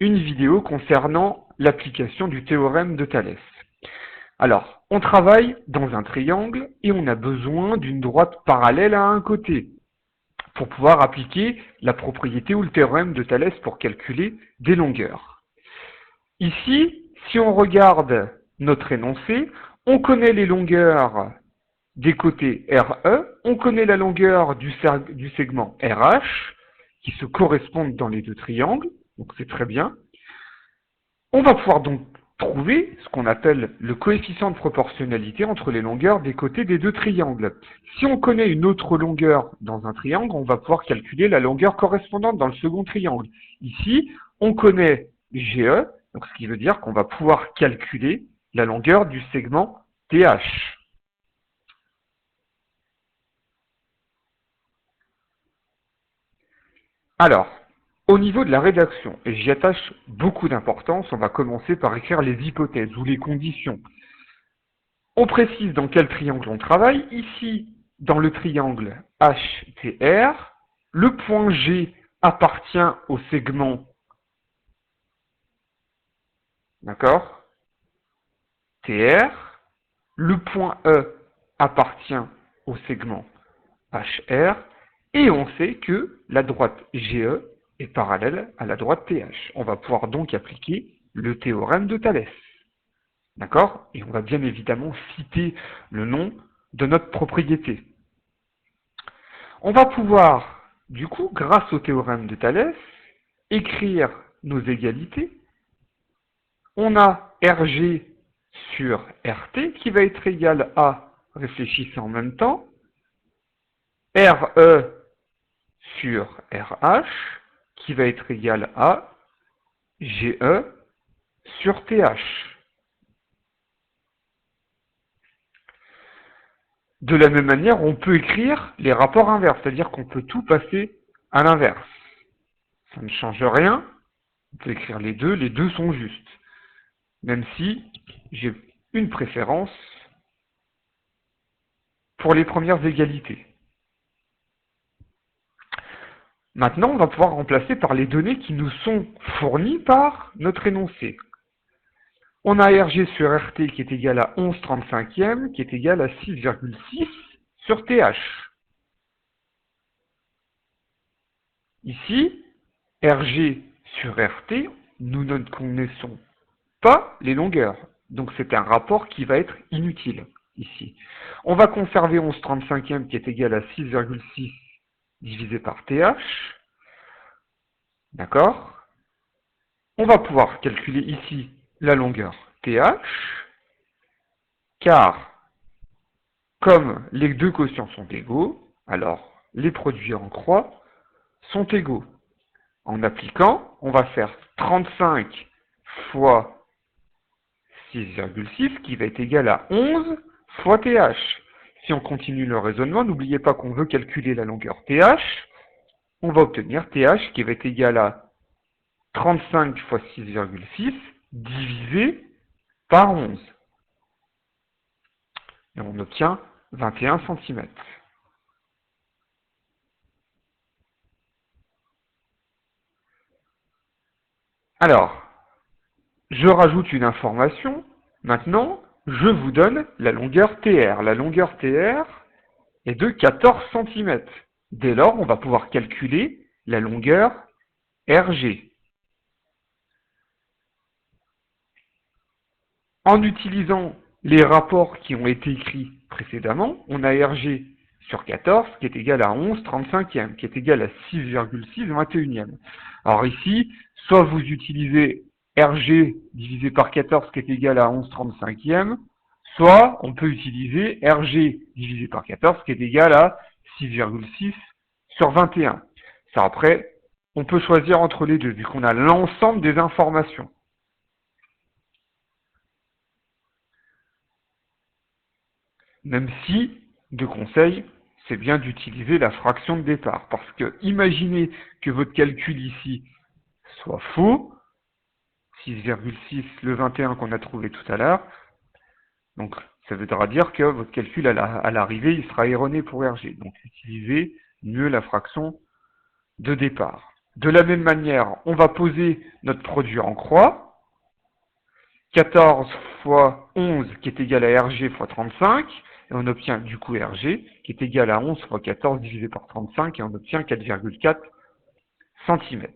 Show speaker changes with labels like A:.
A: une vidéo concernant l'application du théorème de Thalès. Alors, on travaille dans un triangle et on a besoin d'une droite parallèle à un côté pour pouvoir appliquer la propriété ou le théorème de Thalès pour calculer des longueurs. Ici, si on regarde notre énoncé, on connaît les longueurs des côtés RE, on connaît la longueur du segment RH, qui se correspondent dans les deux triangles, donc c'est très bien. On va pouvoir donc trouver ce qu'on appelle le coefficient de proportionnalité entre les longueurs des côtés des deux triangles. Si on connaît une autre longueur dans un triangle, on va pouvoir calculer la longueur correspondante dans le second triangle. Ici, on connaît GE, donc ce qui veut dire qu'on va pouvoir calculer la longueur du segment TH. Alors, au niveau de la rédaction, et j'y attache beaucoup d'importance, on va commencer par écrire les hypothèses ou les conditions. On précise dans quel triangle on travaille. Ici, dans le triangle HTR, le point G appartient au segment, d'accord, TR, le point E appartient au segment HR, et on sait que la droite GE est parallèle à la droite TH. On va pouvoir donc appliquer le théorème de Thalès. D'accord? Et on va bien évidemment citer le nom de notre propriété. On va pouvoir, du coup, grâce au théorème de Thalès, écrire nos égalités. On a RG sur RT qui va être égal à, réfléchissez en même temps, RE sur RH qui va être égal à GE sur TH. De la même manière, on peut écrire les rapports inverses, c'est-à-dire qu'on peut tout passer à l'inverse. Ça ne change rien, on peut écrire les deux sont justes. Même si j'ai une préférence pour les premières égalités. Maintenant, on va pouvoir remplacer par les données qui nous sont fournies par notre énoncé. On a RG sur RT qui est égal à 11/35e, qui est égal à 6,6 sur TH. Ici, RG sur RT, nous ne connaissons pas les longueurs. Donc c'est un rapport qui va être inutile ici. On va conserver 11/35e qui est égal à 6,6 divisé par TH. D'accord? On va pouvoir calculer ici la longueur TH, car comme les deux quotients sont égaux, alors les produits en croix sont égaux. En appliquant, on va faire 35 fois 6,6 qui va être égal à 11 fois TH. Si on continue le raisonnement, n'oubliez pas qu'on veut calculer la longueur TH. On va obtenir TH qui va être égal à 35 fois 6,6 divisé par 11. Et on obtient 21 cm. Alors, je rajoute une information. Maintenant, je vous donne la longueur TR. La longueur TR est de 14 cm. Dès lors, on va pouvoir calculer la longueur RG. En utilisant les rapports qui ont été écrits précédemment, on a RG sur 14 qui est égal à 11/35e, qui est égal à 6,6/21e. Alors ici, soit vous utilisez RG divisé par 14 qui est égal à 11/35e, soit on peut utiliser RG divisé par 14 qui est égal à 6,6 sur 21. Ça après, on peut choisir entre les deux, vu qu'on a l'ensemble des informations. Même si, de conseil, c'est bien d'utiliser la fraction de départ. Parce que imaginez que votre calcul ici soit faux, 6,6 le 21 qu'on a trouvé tout à l'heure, donc ça voudra dire que votre calcul à l'arrivée, il sera erroné pour RG. Donc utilisez mieux la fraction de départ. De la même manière, on va poser notre produit en croix. 14 fois 11 qui est égal à RG fois 35, et on obtient du coup RG qui est égal à 11 fois 14 divisé par 35, et on obtient 4,4 cm.